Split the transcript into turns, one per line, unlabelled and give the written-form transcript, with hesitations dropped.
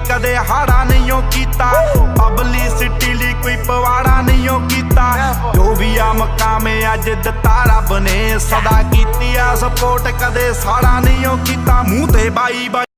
कदे हाड़ा नहीं कीता, पब्लिसिटी ली कोई पवाड़ा नहीं कीता। जो भी आ मकामे अज दिता रब ने, सदा कीती आ सपोर्ट कदे साड़ा नहीं कीता। मूंह ते बाई बाई